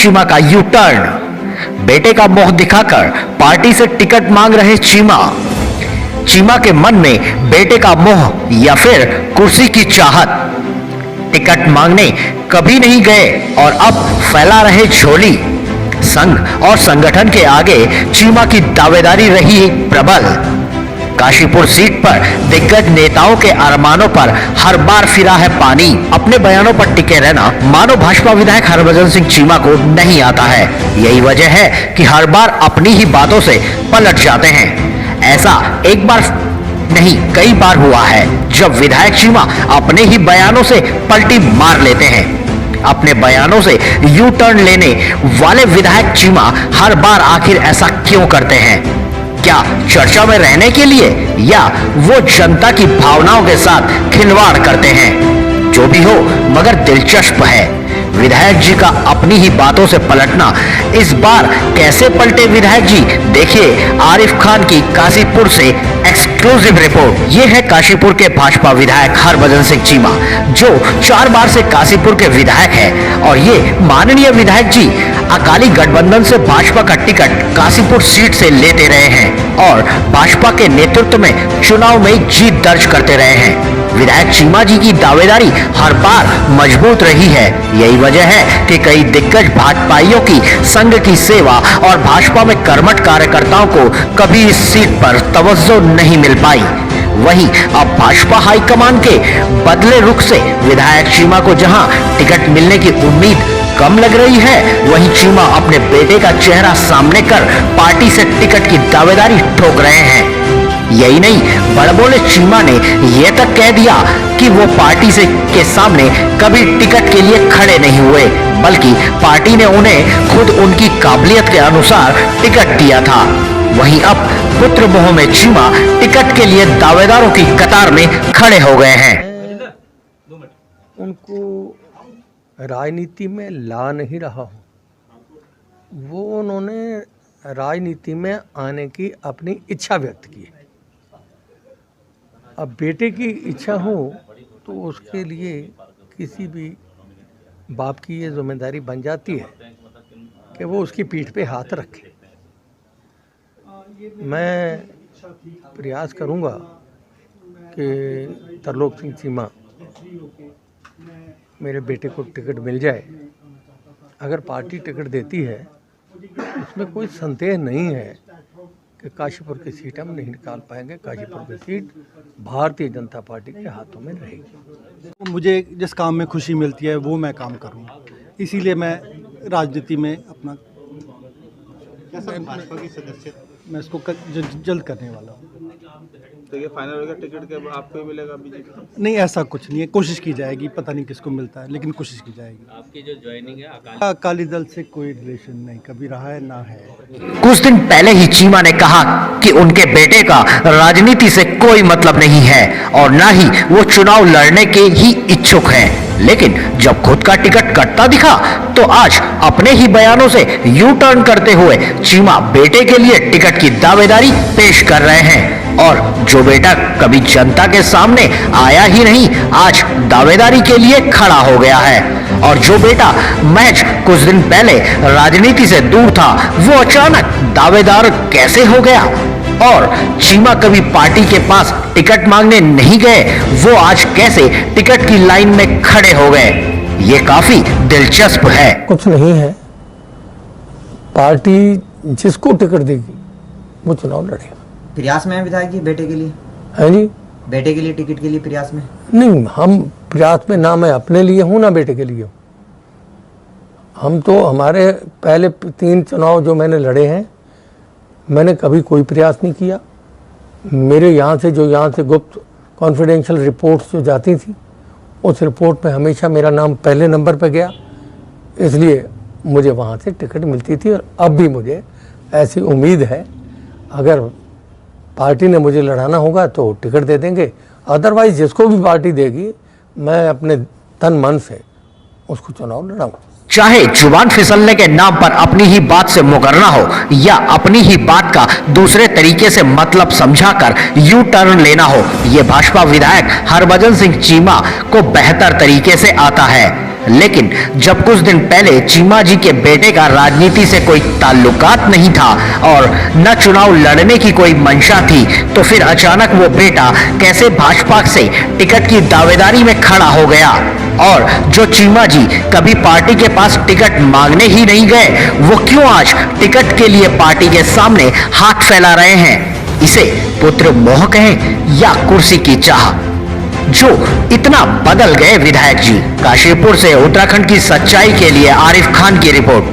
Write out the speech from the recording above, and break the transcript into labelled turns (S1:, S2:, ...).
S1: चीमा का U turn. बेटे का मोह दिखाकर पार्टी से टिकट मांग रहे चीमा। चीमा के मन में बेटे का मोह या फिर कुर्सी की चाहत। टिकट मांगने कभी नहीं गए और अब फैला रहे झोली। संघ और संगठन के आगे चीमा की दावेदारी रही प्रबल। काशीपुर सीट पर दिग्गज नेताओं के अरमानों पर हर बार फिरा है पानी। अपने बयानों पर टिके रहना मानो भाजपा विधायक हरभजन सिंह चीमा को नहीं आता है। यही वजह है कि हर बार अपनी ही बातों से पलट जाते हैं। ऐसा एक बार नहीं कई बार हुआ है जब विधायक चीमा अपने ही बयानों से पलटी मार लेते हैं। अपने बयानों से यू टर्न लेने वाले विधायक चीमा हर बार आखिर ऐसा क्यों करते हैं? क्या चर्चा में रहने के लिए या वो जनता की भावनाओं के साथ खिलवाड़ करते हैं? जो भी हो मगर दिलचस्प है विधायक जी का अपनी ही बातों से पलटना। इस बार कैसे पलटे विधायक जी, देखिए आरिफ खान की काशीपुर से एक्सक्लूसिव रिपोर्ट। ये है काशीपुर के भाजपा विधायक हरभजन सिंह चीमा जो 4 बार से काशीपुर के विधायक है और ये माननीय विधायक जी अकाली गठबंधन से भाजपा का टिकट काशीपुर सीट से लेते रहे हैं और भाजपा के नेतृत्व में चुनाव में जीत दर्ज करते रहे हैं। विधायक चीमा जी की दावेदारी हर बार मजबूत रही है। यही वजह है कि कई दिग्गज भाजपाइयों की संघ की सेवा और भाजपा में कर्मठ कार्यकर्ताओं को कभी इस सीट पर तवज्जो नहीं मिल पाई। वहीं अब भाजपा हाईकमान के बदले रुख से विधायक चीमा को जहां टिकट मिलने की उम्मीद कम लग रही है, वहीं चीमा अपने बेटे का चेहरा सामने कर पार्टी से टिकट की दावेदारी ठोक रहे हैं। यही नहीं, बड़बोले चीमा ने यह तक कह दिया कि वो पार्टी से के सामने कभी टिकट के लिए खड़े नहीं हुए, बल्कि पार्टी ने उन्हें खुद उनकी काबिलियत के अनुसार टिकट दिया था। वहीं अब पुत्र मोह में चीमा टिकट के लिए दावेदारों की कतार में खड़े हो गए हैं।
S2: उनको राजनीति में ला नहीं रहा हूँ, वो उन्होंने राजनीति में आने की अपनी इच्छा व्यक्त की है। अब बेटे की इच्छा हो तो उसके लिए किसी भी बाप की ये जिम्मेदारी बन जाती है कि वो उसकी पीठ पे हाथ रखे। मैं प्रयास करूंगा कि तरलोक सिंह चीमा मेरे बेटे को टिकट मिल जाए। अगर पार्टी टिकट देती है इसमें कोई संदेह नहीं है कि काशीपुर की सीट हम नहीं निकाल पाएंगे। काशीपुर की सीट भारतीय जनता पार्टी के हाथों में रहेगी।
S3: मुझे जिस काम में खुशी मिलती है वो मैं काम करूँ, इसीलिए मैं राजनीति में अपना
S4: भाजपा की सदस्य
S3: मैं इसको जल्द करने वाला हूँ।
S4: तो ये फाइनल होगा टिकट के आपको ही मिलेगा बीजेपी?
S3: नहीं, ऐसा कुछ नहीं है, कोशिश की जाएगी, पता नहीं किसको मिलता है लेकिन कोशिश की जाएगी।
S4: आपकी जो ज्वाइनिंग है
S3: अकाली दल से कोई रिलेशन नहीं कभी रहा है ना है।
S1: कुछ दिन पहले ही चीमा ने कहा कि उनके बेटे का राजनीति से कोई मतलब नहीं है और ना ही वो चुनाव लड़ने के ही इच्छुक है, लेकिन जब खुद का टिकट कटता दिखा तो आज अपने ही बयानों से यू टर्न करते हुए चीमा बेटे के लिए टिकट की दावेदारी पेश कर रहे हैं। और जो बेटा कभी जनता के सामने आया ही नहीं, आज दावेदारी के लिए खड़ा हो गया है। और जो बेटा महज कुछ दिन पहले राजनीति से दूर था, वो अचानक दावेदार कैसे हो गया? और चीमा कभी पार्टी के पास टिकट मांगने नहीं गए, वो आज कैसे टिकट की लाइन में खड़े हो गए? ये काफी दिलचस्प है।
S2: कुछ नहीं है, पार्टी जिसको टिकट देगी वो चुनाव लड़ेगा।
S5: प्रयास में है विधायक जी बेटे के लिए?
S2: है जी,
S5: बेटे के लिए टिकट के लिए प्रयास में?
S2: नहीं, हम प्रयास में ना मैं अपने लिए हूँ ना बेटे के लिए हूँ। हम तो हमारे पहले 3 चुनाव जो मैंने लड़े हैं, मैंने कभी कोई प्रयास नहीं किया। मेरे यहाँ से गुप्त कॉन्फिडेंशियल रिपोर्ट्स जो जाती थी, उस रिपोर्ट में हमेशा मेरा नाम पहले नंबर पर गया, इसलिए मुझे वहाँ से टिकट मिलती थी। और अब भी मुझे ऐसी उम्मीद है, अगर पार्टी ने मुझे लड़ाना होगा तो टिकट दे देंगे, अदरवाइज जिसको भी पार्टी देगी मैं अपने तन मन से उसको चुनाव लड़ाऊंगा।
S1: चाहे जुबान फिसलने के नाम पर अपनी ही बात से मुकरना हो या अपनी ही बात का दूसरे तरीके से मतलब समझाकर यू टर्न लेना हो, ये भाजपा विधायक हरभजन सिंह चीमा को बेहतर तरीके से आता है। लेकिन जब कुछ दिन पहले चीमा जी के बेटे का राजनीति से कोई ताल्लुकात नहीं था और न चुनाव लड़ने की कोई मंशा थी, तो फिर अचानक वो बेटा कैसे भाजपा से टिकट की दावेदारी में खड़ा हो गया। और जो चीमा जी कभी पार्टी के पास टिकट मांगने ही नहीं गए, वो क्यों आज टिकट के लिए पार्टी के सामने हाथ फैला रहे हैं। इसे पुत्र मोह कहें या कुर्सी की चाह, जो इतना बदल गए विधायक जी। काशीपुर से उत्तराखंड की सच्चाई के लिए आरिफ खान की रिपोर्ट।